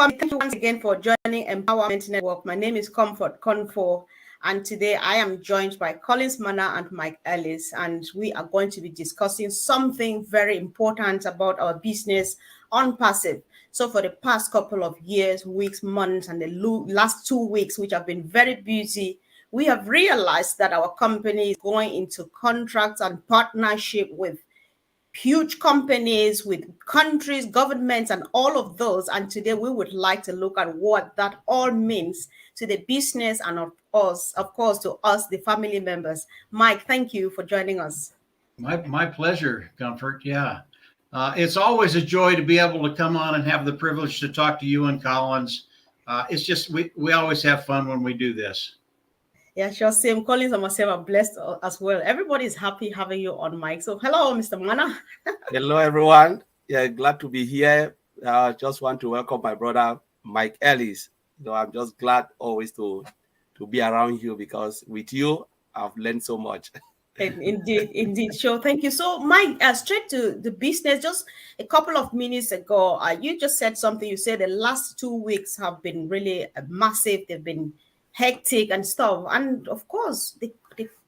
family, thank you once again for joining Empowerment Network. My name is Comfort Confor, and today I am joined by Collins Mana and Mike Ellis, and we are going to be discussing something very important about our business on passive. So for the past couple of years, weeks, months, and the last 2 weeks, which have been very busy, we have realized that our company is going into contracts and partnership with huge companies, with countries, governments, and all of those. And today we would like to look at what that all means to the business and of course, to us, the family members. Mike, thank you for joining us. My pleasure, Comfort. Yeah. It's always a joy to be able to come on and have the privilege to talk to you and Collins. It's just, we always have fun when we do this. Yeah, sure. Same. Collins and myself are blessed as well. Everybody's happy having you on, Mike. So hello, Mr. Mana. Hello, everyone. Yeah, glad to be here. Just want to welcome my brother, Mike Ellis. I'm just glad always to be around you, because with you, I've learned so much. Indeed. Sure. Thank you. So, Mike, straight to the business. Just a couple of minutes ago, you just said something. You said the last 2 weeks have been really massive. They've been hectic and stuff. And of course, the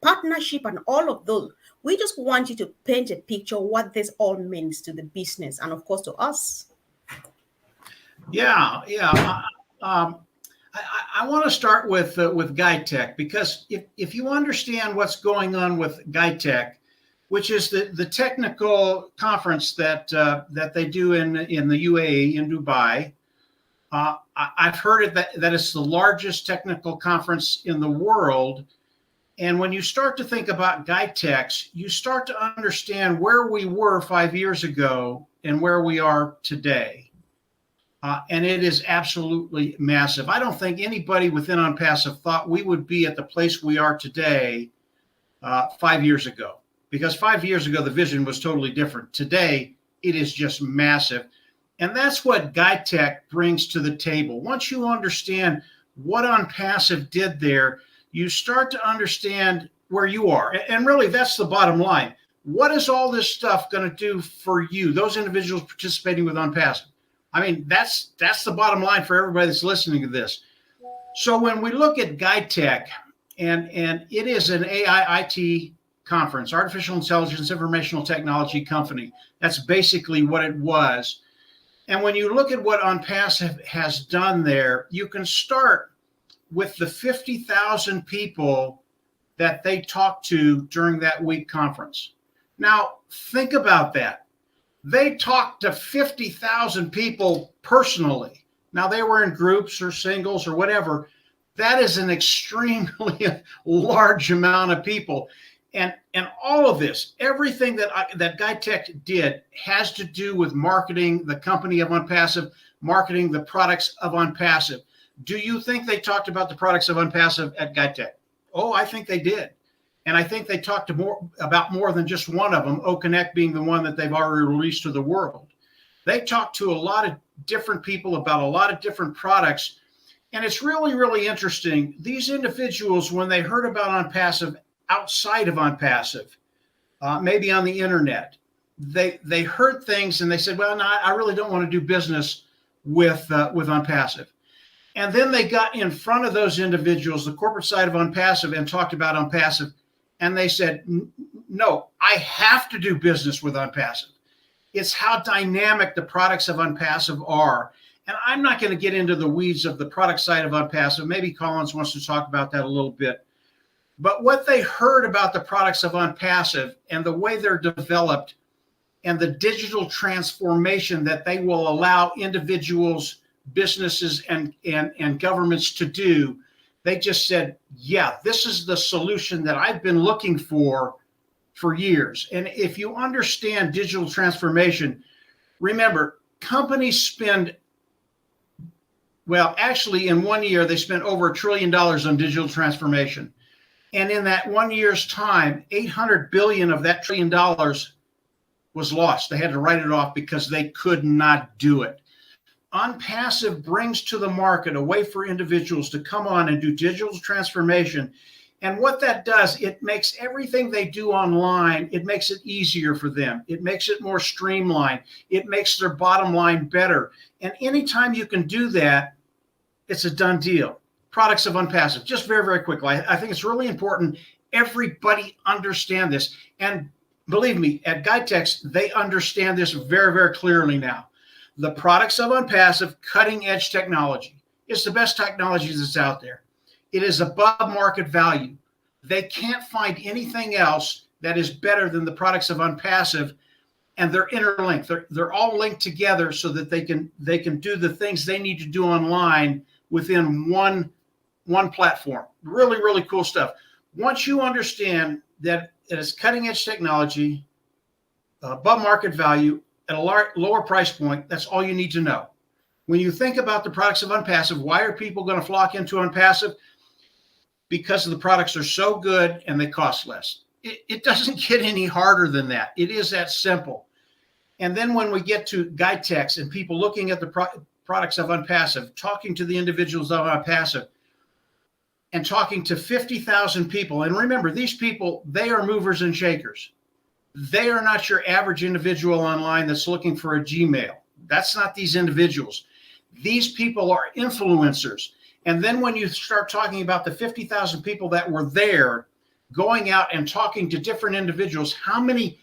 partnership and all of those. We just want you to paint a picture what this all means to the business and, of course, to us. Yeah. I want to start with GuideTech, because if you understand what's going on with GuideTech, which is the technical conference that they do in the UAE, in Dubai, I've heard that it's the largest technical conference in the world. And when you start to think about GuideTech, you start to understand where we were 5 years ago and where we are today. And it is absolutely massive. I don't think anybody within OnPassive thought we would be at the place we are today 5 years ago, because 5 years ago, the vision was totally different. Today, it is just massive. And that's what GuideTech brings to the table. Once you understand what OnPassive did there, you start to understand where you are. And really, that's the bottom line. What is all this stuff going to do for you, those individuals participating with OnPassive? I mean, that's the bottom line for everybody that's listening to this. So when we look at GuideTech, and it is an AI IT conference, artificial intelligence, informational technology company. That's basically what it was. And when you look at what OnPassive has done there, you can start with the 50,000 people that they talked to during that week conference. Now, think about that. They talked to 50,000 people personally. Now, they were in groups or singles or whatever. That is an extremely large amount of people. And all of this, everything that GuideTech did has to do with marketing the company of OnPassive, marketing the products of OnPassive. Do you think they talked about the products of OnPassive at GuideTech? Oh, I think they did. And I think they talked about more than just one of them, OConnect being the one that they've already released to the world. They talked to a lot of different people about a lot of different products. And it's really, really interesting. These individuals, when they heard about OnPassive outside of OnPassive, maybe on the internet, they heard things and they said, well, no, I really don't want to do business with OnPassive. And then they got in front of those individuals, the corporate side of OnPassive, and talked about OnPassive. And they said, no, I have to do business with OnPassive. It's how dynamic the products of OnPassive are. And I'm not going to get into the weeds of the product side of OnPassive. Maybe Collins wants to talk about that a little bit. But what they heard about the products of OnPassive and the way they're developed and the digital transformation that they will allow individuals, businesses, and governments to do, they just said, yeah, this is the solution that I've been looking for years. And if you understand digital transformation, remember, companies spend, well, actually in 1 year, they spent over $1 trillion on digital transformation. And in that 1 year's time, 800 billion of that $1 trillion was lost. They had to write it off because they could not do it. OnPassive brings to the market a way for individuals to come on and do digital transformation And what that does, it makes everything they do online, it makes it easier for them. It makes it more streamlined. It makes their bottom line better. And anytime you can do that, it's a done deal. Products of Unpassive, just very, very quickly. I think it's really important everybody understand this. And believe me, at GuideTex, they understand this very, very clearly now. The products of Unpassive, cutting edge technology. It's the best technology that's out there. It is above market value. They can't find anything else that is better than the products of Unpassive, and they're interlinked. They're all linked together so that they can do the things they need to do online within one platform. Really, really cool stuff. Once you understand that it is cutting edge technology, above market value, at a lower price point, that's all you need to know. When you think about the products of Unpassive, why are people going to flock into Unpassive? Because the products are so good and they cost less. It doesn't get any harder than that. It is that simple. And then when we get to GuideTex and people looking at the products of Unpassive, talking to the individuals of Unpassive, and talking to 50,000 people. And remember, these people, they are movers and shakers. They are not your average individual online that's looking for a Gmail. That's not these individuals. These people are influencers. And then when you start talking about the 50,000 people that were there going out and talking to different individuals, how many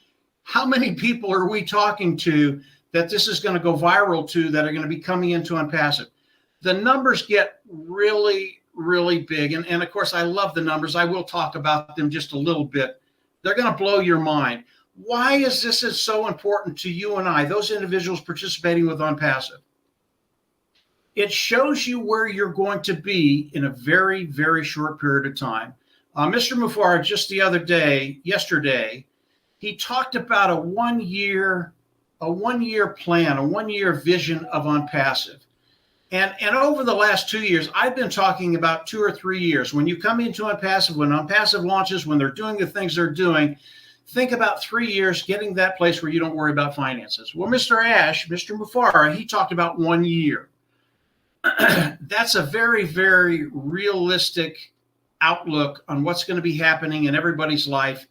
people are we talking to that this is going to go viral to, that are going to be coming into Unpassive? The numbers get really, really big. And of course, I love the numbers. I will talk about them just a little bit. They're going to blow your mind. Why is this so important to you and I, those individuals participating with Unpassive? It shows you where you're going to be in a very, very short period of time. Mr. Mufar, just yesterday, he talked about a one-year plan, a one-year vision of Unpassive. And over the last 2 years, I've been talking about 2 or 3 years. When you come into Unpassive, when Unpassive launches, when they're doing the things they're doing, think about 3 years getting that place where you don't worry about finances. Well, Mr. Mufara, he talked about 1 year. That's a very, very realistic outlook on what's going to be happening in everybody's life.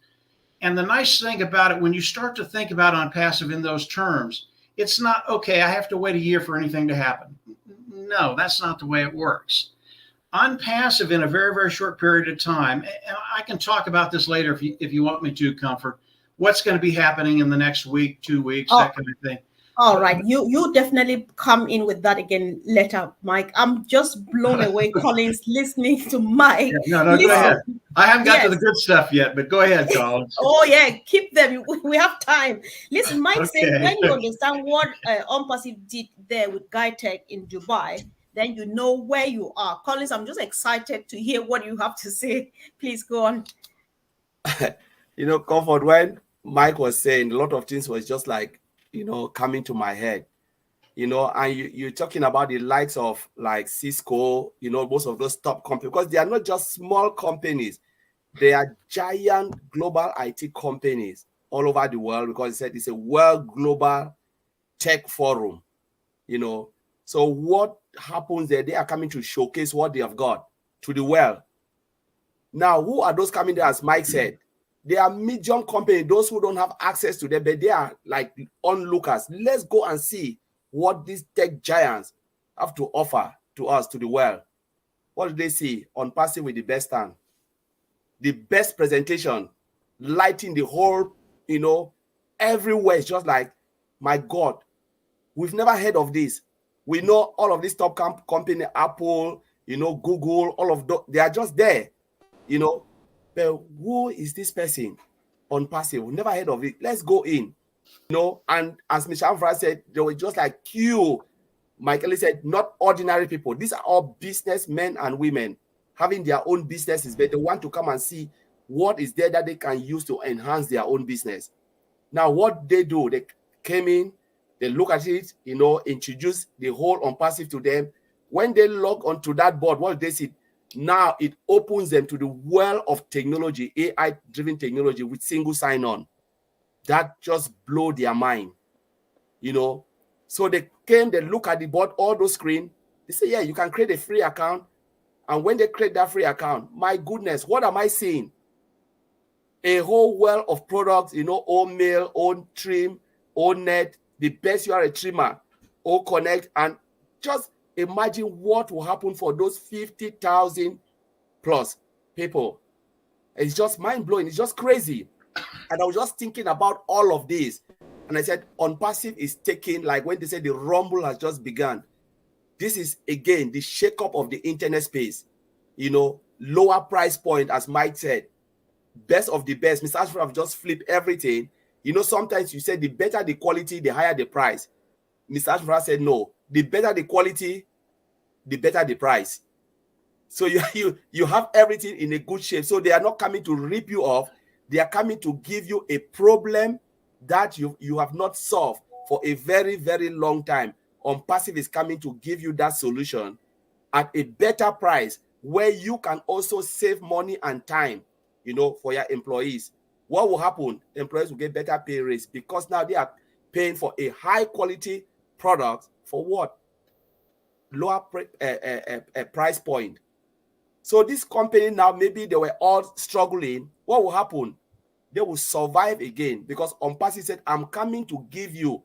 And the nice thing about it, when you start to think about Unpassive in those terms, it's not, okay, I have to wait a year for anything to happen. No, that's not the way it works. Unpassive in a very, very short period of time, and I can talk about this later if you want me to, Comfort, what's going to be happening in the next week, 2 weeks, that kind of thing. All right, you definitely come in with that again later, Mike. I'm just blown away, Collins, listening to Mike. Yeah, no, go ahead. I haven't got to the good stuff yet, but go ahead, Collins. Oh yeah, keep them. We have time. Listen, Mike said when you understand what Unpassive did there with GuideTech in Dubai, then you know where you are. Collins, I'm just excited to hear what you have to say. Please go on. Comfort, when Mike was saying, a lot of things was just like, coming to my head, and you're talking about the likes of like Cisco, most of those top companies, because they are not just small companies. They are giant global IT companies all over the world, because it said it's a world global tech forum, So what happens there? They are coming to showcase what they have got to the world. Now, who are those coming there? As Mike said, they are medium companies, those who don't have access to them, but they are like onlookers. Let's go and see what these tech giants have to offer to us, to the world. What do they see? Unpassive with the best stand, the best presentation, lighting the whole, everywhere. It's just like, my God, we've never heard of this. We know all of these top company, Apple, Google, all of those, they are just there, But who is this person? Unpassive. We never heard of it. Let's go in. And as Mr. Amfra said, they were just like you. Michael said, not ordinary people. These are all businessmen and women having their own businesses, but they want to come and see what is there that they can use to enhance their own business. Now, what they do, they came in, they look at it, introduce the whole Unpassive to them. When they log onto that board, what do they see? Now it opens them to the world of technology, AI-driven technology with single sign-on. That just blew their mind, So they came, they look at the board, all those screens. They say, yeah, you can create a free account And when they create that free account, my goodness, what am I seeing? A whole well of products, own mail, own trim, own net, the best you are a trimmer, own connect, and just imagine what will happen for those 50,000 plus people. It's just mind-blowing. It's just crazy. And I was just thinking about all of this. And I said, OnPassive is taking, like when they say the rumble has just begun. This is, again, the shake-up of the internet space. Lower price point, as Mike said. Best of the best. Mr. Ashford have just flipped everything. Sometimes you say the better the quality, the higher the price. Mr. Ashford said, no, the better the quality, the better the price. So you have everything in a good shape. So they are not coming to rip you off. They are coming to give you a problem that you have not solved for a very, very long time. OnPassive is coming to give you that solution at a better price where you can also save money and time, for your employees. What will happen? Employees will get better pay rates because now they are paying for a high quality product for what? Lower price point. So this company now, maybe they were all struggling. What will happen? They will survive again because OnPassive said, I'm coming to give you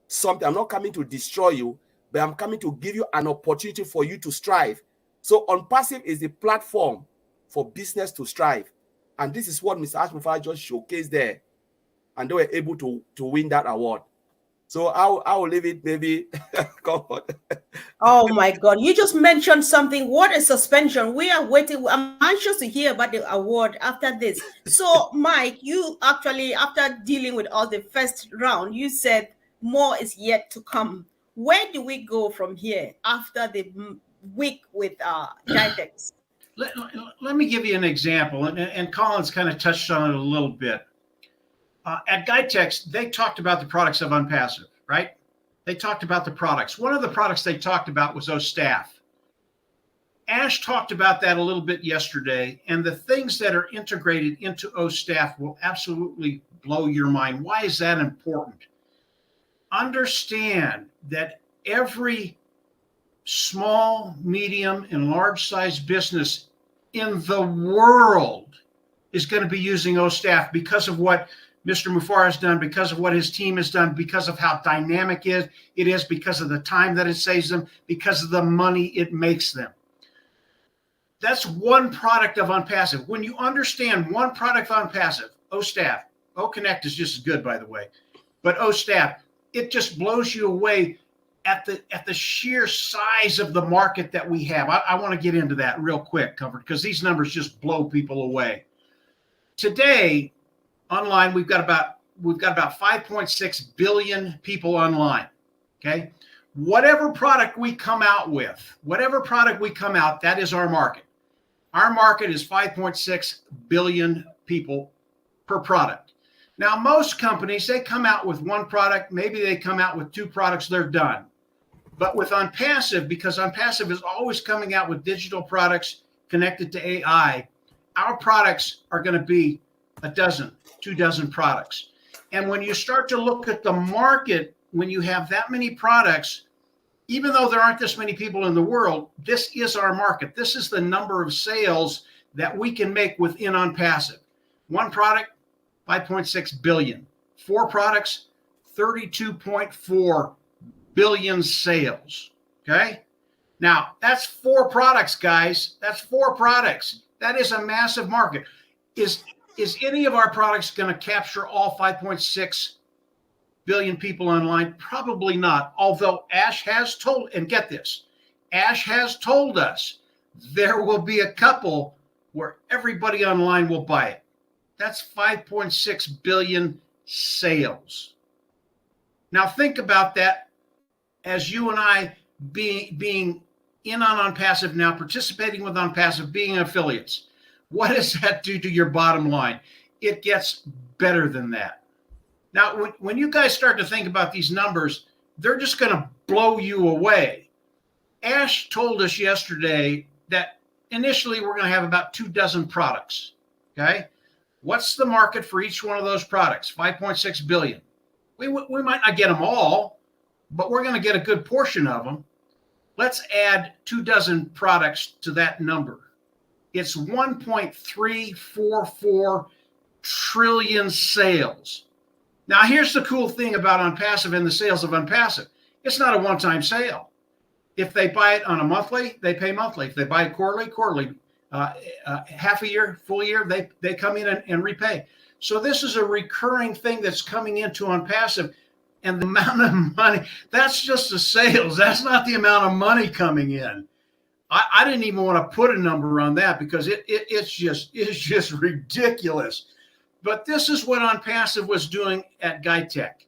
something. I'm not coming to destroy you, but I'm coming to give you an opportunity for you to strive. So OnPassive is the platform for business to strive. And this is what Mr. Ashmufara just showcased there. And they were able to win that award. So I will leave it maybe. Oh my God. You just mentioned something. What is suspension? We are waiting. I'm anxious to hear about the award after this. So, Mike, you actually, after dealing with all the first round, you said more is yet to come. Where do we go from here after the week with GITEX? Let me give you an example. And Collins kind of touched on it a little bit. At GITEX, they talked about the products of OnPassive, right? They talked about the products. One of the products they talked about was OStaff. Ash talked about that a little bit yesterday, and the things that are integrated into OStaff will absolutely blow your mind. Why is that important? Understand that every small, medium, and large-sized business in the world is going to be using OStaff because of what Mr. Mufara has done, because of what his team has done, because of how dynamic it is, because of the time that it saves them, because of the money it makes them. That's one product of OnPassive. When you understand one product of OnPassive, OStaff, OConnect is just as good, by the way, but OStaff, it just blows you away at the sheer size of the market that we have. I want to get into that real quick, Comfort, because these numbers just blow people away. Today, online, we've got about 5.6 billion people online. Okay, whatever product we come out with, that is our market. Our market is 5.6 billion people per product. Now, most companies, they come out with one product, maybe they come out with two products, they're done. But with OnPassive, because OnPassive is always coming out with digital products connected to AI, our products are going to be a dozen, 24 products. And when you start to look at the market, when you have that many products, even though there aren't this many people in the world, this is our market. This is the number of sales that we can make within OnPassive. One product, 5.6 billion. Four products, 32.4 billion sales. Okay? Now, that's four products, guys. That's four products. That is a massive market. Is any of our products going to capture all 5.6 billion people online? Probably not. Although Ash has told, and get this, Ash has told us there will be a couple where everybody online will buy it. That's 5.6 billion sales. Now think about that as you and I being in on OnPassive now, participating with OnPassive, being affiliates. What does that do to your bottom line? It gets better than that. Now, when you guys start to think about these numbers, they're just going to blow you away. Ash told us yesterday that initially we're going to have about 24 products. Okay? What's the market for each one of those products? 5.6 billion. We might not get them all, but we're going to get a good portion of them. Let's add 24 products to that number. It's 1.344 trillion sales. Now, here's the cool thing about Unpassive and the sales of Unpassive. It's not a one-time sale. If they buy it on a monthly, they pay monthly. If they buy it quarterly, half a year, full year, they come in and repay. So this is a recurring thing that's coming into Unpassive. And the amount of money, that's just the sales. That's not the amount of money coming in. I didn't even want to put a number on that because it's just ridiculous. But this is what Unpassive was doing at GuyTech.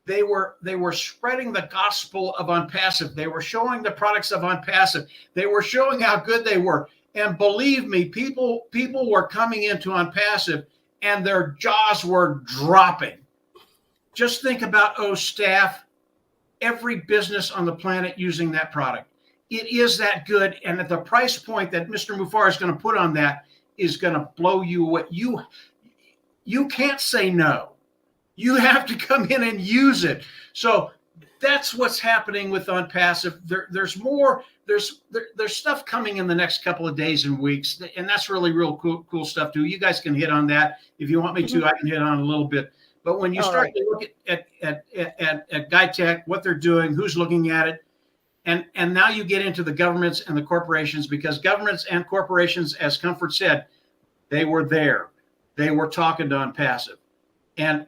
They were spreading the gospel of Unpassive. They were showing the products of Unpassive. They were showing how good they were. And believe me, people were coming into Unpassive and their jaws were dropping. Just think about staff, every business on the planet using that product. It is that good. And at the price point that Mr. Mufar is going to put on that is going to blow you away. You can't say no. You have to come in and use it. So that's what's happening with Unpassive. There's more. There's stuff coming in the next couple of days and weeks, and that's really real cool stuff too. You guys can hit on that if you want me to. I can hit on a little bit. But when you start to look at GuyTech, what they're doing, who's looking at it, and now you get into the governments and the corporations, because governments and corporations, as Comfort said, they were there. They were talking to Unpassive. And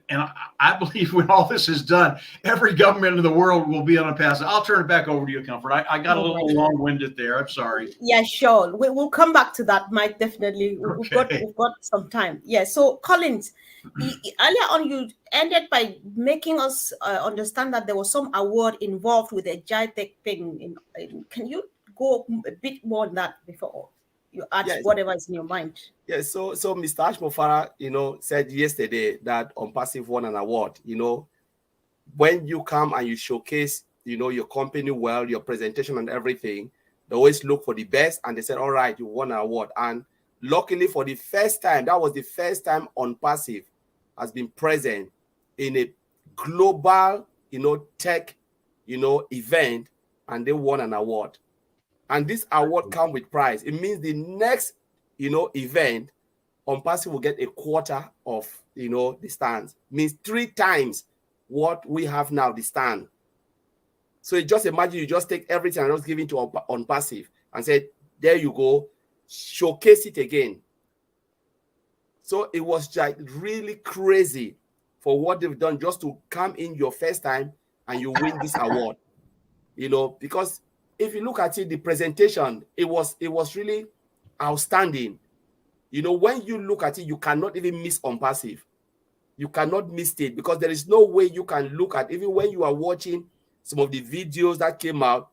I believe when all this is done, every government in the world will be on Unpassive. I'll turn it back over to you, Comfort. I got a little long-winded there. I'm sorry. Yeah, sure. We'll come back to that, Mike, definitely. We've got some time. Yeah, so Collins, earlier on you ended by making us understand that there was some award involved with the GuyTech thing. Can you go a bit more on that before you add whatever is in your mind? Yes, so Mr. Ashmofara, said yesterday that Unpassive won an award. When you come and you showcase, your company well, your presentation and everything, they always look for the best, and they said, all right, you won an award. And luckily for the first time, that was the first time Unpassive has been present in a global, tech, event, and they won an award. And this award comes with prize. It means the next event, Unpassive will get a quarter of, the stands. Means 3 times what we have now, the stand. So you just imagine you just take everything and just give it to Unpassive and say, there you go, showcase it again. So it was like really crazy for what they've done just to come in your first time and you win this award. Because if you look at it, the presentation, it was really outstanding. When you look at it, you cannot even miss Unpassive. You cannot miss it because there is no way you can look at, even when you are watching some of the videos that came out,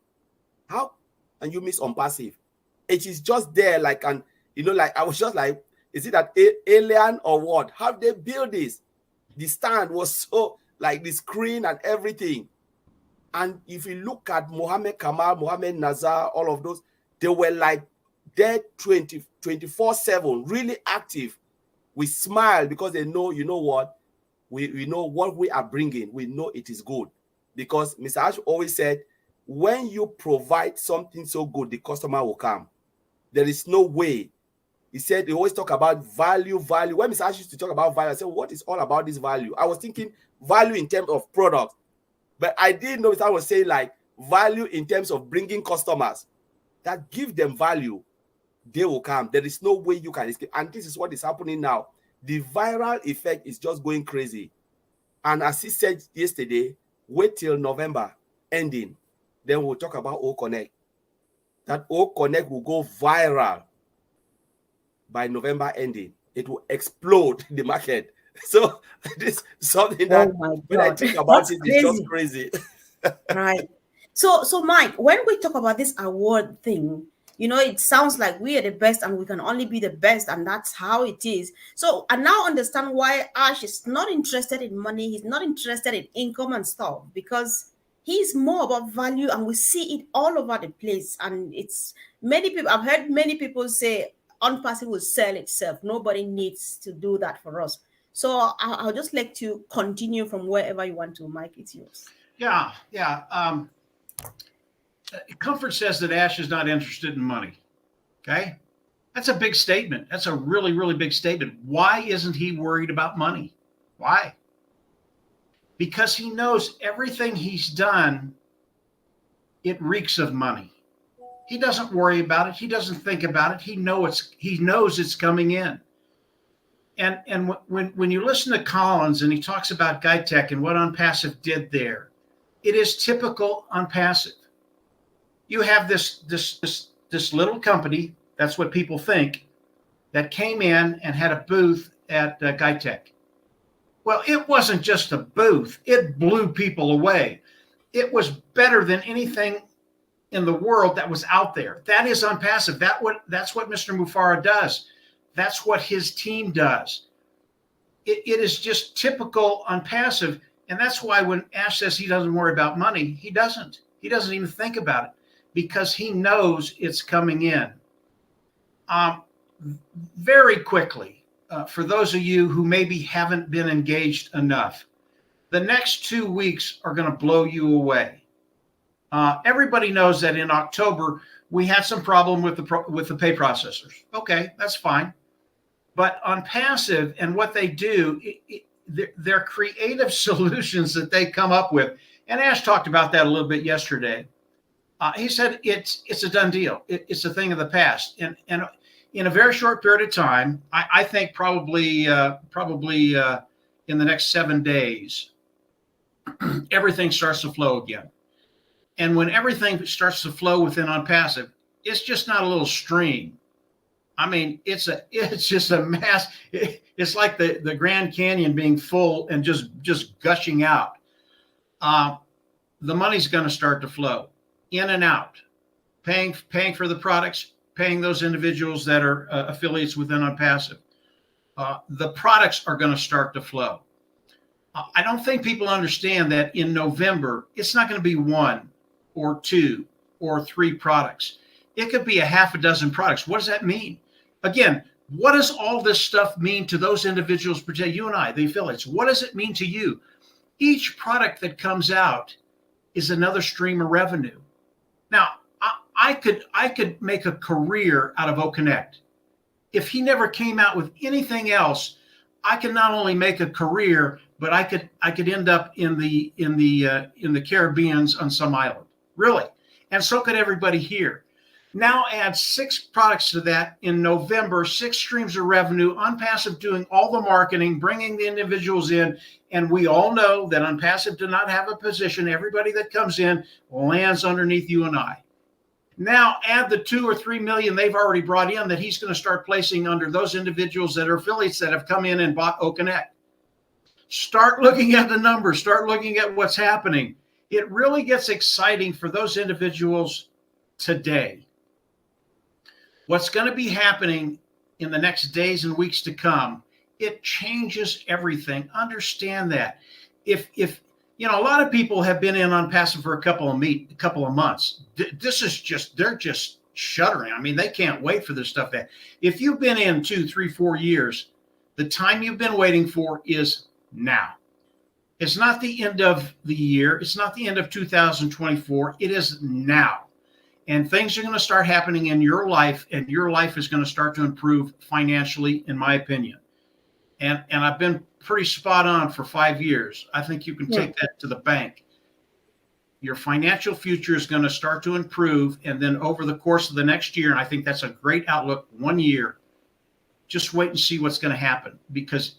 how can you miss Unpassive? It is just there, like, and like I was just like, is it an alien or what? How they build this? The stand was so like the screen and everything. And if you look at Mohammed Kamal, Mohammed Nazar, all of those, they were like there 24/7, really active. We smile because they know, what? We know what we are bringing. We know it is good. Because Mr. Ash always said, when you provide something so good, the customer will come. There is no way. He said, they always talk about value. When Mr. Ash used to talk about value, I said, what is all about this value? I was thinking value in terms of product. But I didn't know Mr. Ash was saying like value in terms of bringing customers. That give them value, they will come. There is no way you can escape. And this is what is happening now. The viral effect is just going crazy. And as he said yesterday, wait till November ending. Then we'll talk about O Connect. That O Connect will go viral by November ending. It will explode the market. So this is something that when I think about it's just crazy. Right. So Mike, when we talk about this award thing, it sounds like we are the best and we can only be the best, and that's how it is. So I now understand why Ash is not interested in money. He's not interested in income and stuff, because he's more about value, and we see it all over the place. And it's many people, I've heard many people say Unpassive will sell itself. Nobody needs to do that for us. So I'll just like to continue from wherever you want to, Mike. It's yours. Yeah. Comfort says that Ash is not interested in money. Okay. That's a big statement. That's a really, really big statement. Why isn't he worried about money? Why? Because he knows everything he's done, it reeks of money. He doesn't worry about it. He doesn't think about it. He knows it's coming in. And when you listen to Collins and he talks about GuideTech and what OnPassive did there, it is typical OnPassive. You have this little company, that's what people think, that came in and had a booth at GuideTech. Well, it wasn't just a booth. It blew people away. It was better than anything in the world that was out there. That is OnPassive. That's what Mr. Mufara does. That's what his team does. It is just typical OnPassive. And that's why when Ash says he doesn't worry about money, he doesn't. He doesn't even think about it because he knows it's coming in. Very quickly, for those of you who maybe haven't been engaged enough, the next 2 weeks are going to blow you away. Everybody knows that in October, we had some problem with the pay processors. Okay, that's fine. But OnPassive and what they do, they're creative solutions that they come up with. And Ash talked about that a little bit yesterday. He said it's a done deal. It's a thing of the past. And in a very short period of time, I think probably in the next 7 days, everything starts to flow again. And when everything starts to flow within OnPassive, it's just not a little stream. I mean, it's just a mass. It's like the Grand Canyon being full and just gushing out. The money's going to start to flow in and out, paying for the products, paying those individuals that are affiliates within OnPassive. The products are going to start to flow. I don't think people understand that in November, it's not going to be 1 or 2 or 3 products. It could be a half a dozen products. What does that mean? Again, what does all this stuff mean to those individuals, particularly you and I, the affiliates? What does it mean to you? Each product that comes out is another stream of revenue. Now, I could make a career out of OConnect. If he never came out with anything else, I could not only make a career, but I could end up in the Caribbeans on some island, really. And so could everybody here. Now add 6 products to that in November, 6 streams of revenue, OnPassive doing all the marketing, bringing the individuals in. And we all know that OnPassive did not have a position. Everybody that comes in lands underneath you and I. Now add the 2 or 3 million they've already brought in that he's going to start placing under those individuals that are affiliates that have come in and bought OConnect. Start looking at the numbers. Start looking at what's happening. It really gets exciting for those individuals today. What's going to be happening in the next days and weeks to come, it changes everything. Understand that. If you know, a lot of people have been in OnPassive for a couple of months. This is just, they're just shuddering. I mean, they can't wait for this stuff. That if you've been in 2, 3, 4 years, the time you've been waiting for is now. It's not the end of the year. It's not the end of 2024. It is now. And things are going to start happening in your life, and your life is going to start to improve financially, in my opinion. And I've been pretty spot on for 5 years. I think you can take that to the bank. Your financial future is going to start to improve. And then over the course of the next year, and I think that's a great outlook, 1 year, just wait and see what's going to happen. Because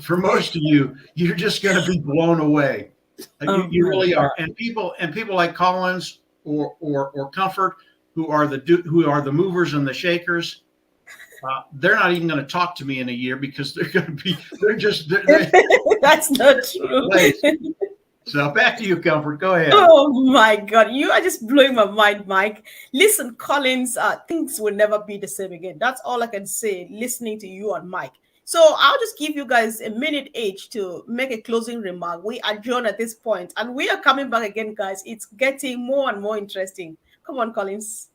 for most of you, you're just going to be blown away. You really are. And people like Collins or Comfort, who are the movers and the shakers, they're not even going to talk to me in a year because they're That's not true. So back to you, Comfort. Go ahead. Oh my God, you are just blowing my mind, Mike. Listen, Collins, things will never be the same again. That's all I can say listening to you and Mike. So I'll just give you guys a minute each to make a closing remark. We adjourn at this point, and we are coming back again, guys. It's getting more and more interesting. Come on, Collins.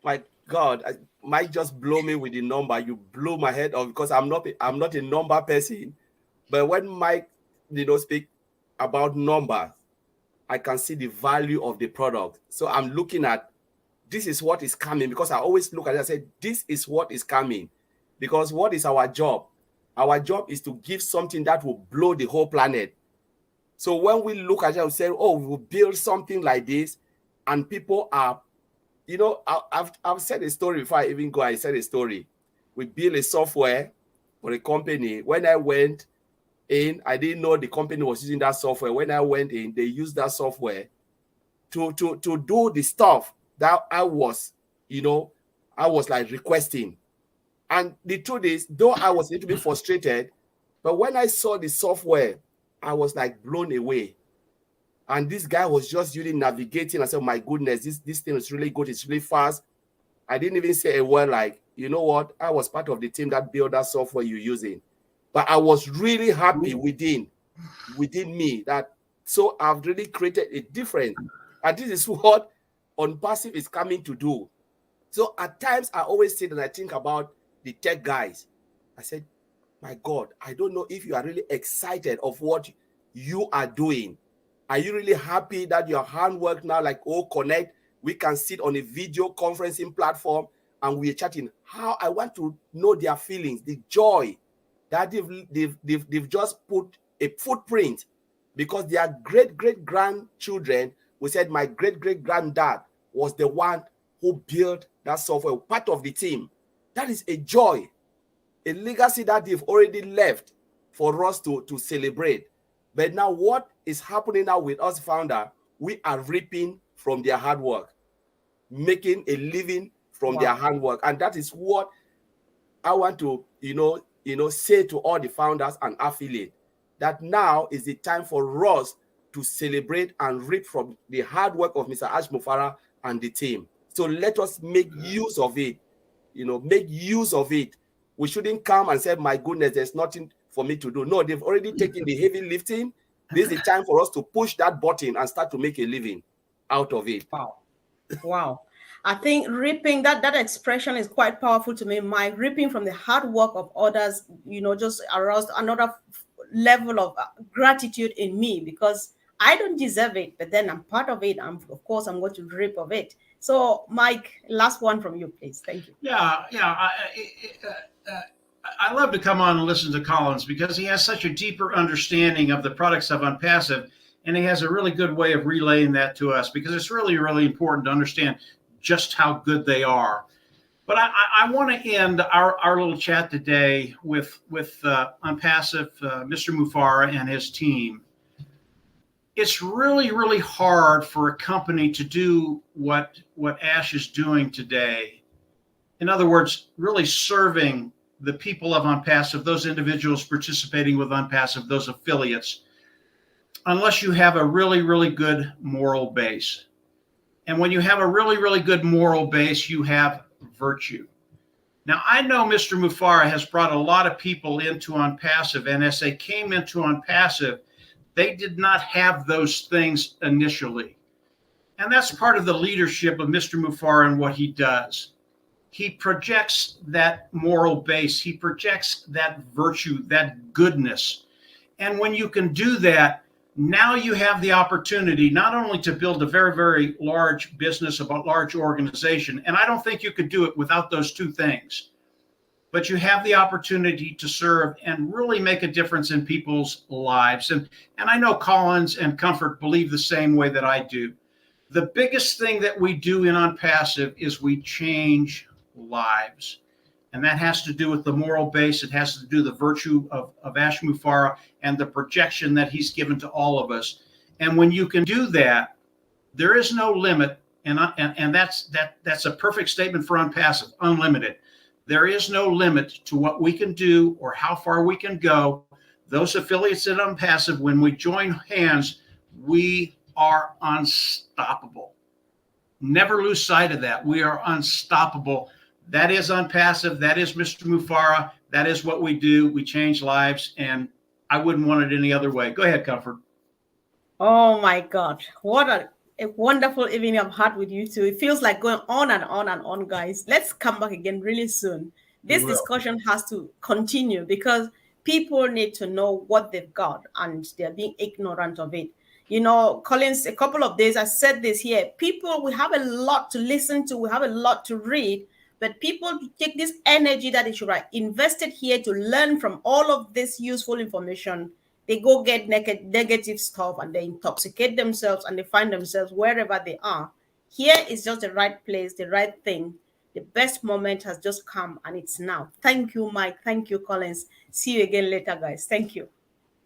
My God, Mike just blew me with the number. You blew my head off because I'm not a number person. But when Mike speak about numbers, I can see the value of the product. So I'm looking at, this is what is coming, because I always look at it and say, this is what is coming. Because what is our job? Our job is to give something that will blow the whole planet. So when we look at it and say, oh, we will build something like this, and people are, you know, I've said a story before I even go. I said a story. We built a software for a company. When I went in, I didn't know the company was using that software. When I went in, they used that software to do the stuff that I was, you know, I was like requesting. And the truth is, though I was a little bit frustrated, but when I saw the software, I was like blown away. And this guy was just really navigating. I said, my goodness, this thing is really good. It's really fast. I didn't even say a word like, you know what? I was part of the team that built that software you're using. But I was really happy within me that, so I've really created a difference. And this is what Unpassive is coming to do. So at times I always sit and I think about the tech guys. I said, my God, I don't know if you are really excited of what you are doing. Are you really happy that your handwork now, like Connect, we can sit on a video conferencing platform and we're chatting? How I want to know their feelings, the joy that they've just put a footprint, because their great-great-grandchildren, we said my great-great-granddad was the one who built that software, part of the team. That is a joy, a legacy that they've already left for us to celebrate. But now what is happening now with us founder, we are reaping from their hard work, making a living from their hard work. And that is what I want to, say to all the founders and affiliates, that now is the time for us to celebrate and reap from the hard work of Mr. Ash Mufara and the team. So let us make use of it, make use of it. We shouldn't come and say, my goodness, there's nothing for me to do. No, they've already taken the heavy lifting. This is the time for us to push that button and start to make a living out of it. Wow. I think reaping, that expression is quite powerful to me. My reaping from the hard work of others, just aroused another level of gratitude in me, because I don't deserve it, but then I'm part of it. Of course, I'm going to reap of it. So, Mike, last one from you, please. Thank you. Yeah. I love to come on and listen to Collins because he has such a deeper understanding of the products of Unpassive, and he has a really good way of relaying that to us, because it's really, really important to understand just how good they are. But I want to end our little chat today with Unpassive, Mr. Mufara and his team. It's really, really hard for a company to do what Ash is doing today. In other words, really serving the people of Unpassive, those individuals participating with Unpassive, those affiliates, unless you have a really, really good moral base. And when you have a really, really good moral base, you have virtue. Now, I know Mr. Mufara has brought a lot of people into Unpassive, and as they came into Unpassive, they did not have those things initially. And that's part of the leadership of Mr. Mufara and what he does. He projects that moral base. He projects that virtue, that goodness. And when you can do that, now you have the opportunity not only to build a very, very large business, a large organization, and I don't think you could do it without those two things, but you have the opportunity to serve and really make a difference in people's lives. And I know Collins and Comfort believe the same way that I do. The biggest thing that we do in Unpassive is we change lives. And that has to do with the moral base. It has to do the virtue of Ash Mufara and the projection that he's given to all of us. And when you can do that, there is no limit. And that's a perfect statement for Unpassive, unlimited. There is no limit to what we can do or how far we can go. Those affiliates at Unpassive, when we join hands, we are unstoppable. Never lose sight of that. We are unstoppable. That is Unpassive. That is Mr. Mufara. That is what we do. We change lives, and I wouldn't want it any other way. Go ahead, Comfort. Oh my God. What a wonderful evening I've had with you two. It feels like going on and on and on, guys. Let's come back again really soon. This discussion has to continue because people need to know what they've got and they're being ignorant of it. You know, Collins, a couple of days, I said this here. People, we have a lot to listen to, we have a lot to read, but people take this energy that they should have invested here to learn from all of this useful information. They go get negative stuff and they intoxicate themselves and they find themselves wherever they are. Here is just the right place, the right thing. The best moment has just come and it's now. Thank you, Mike. Thank you, Collins. See you again later, guys. Thank you.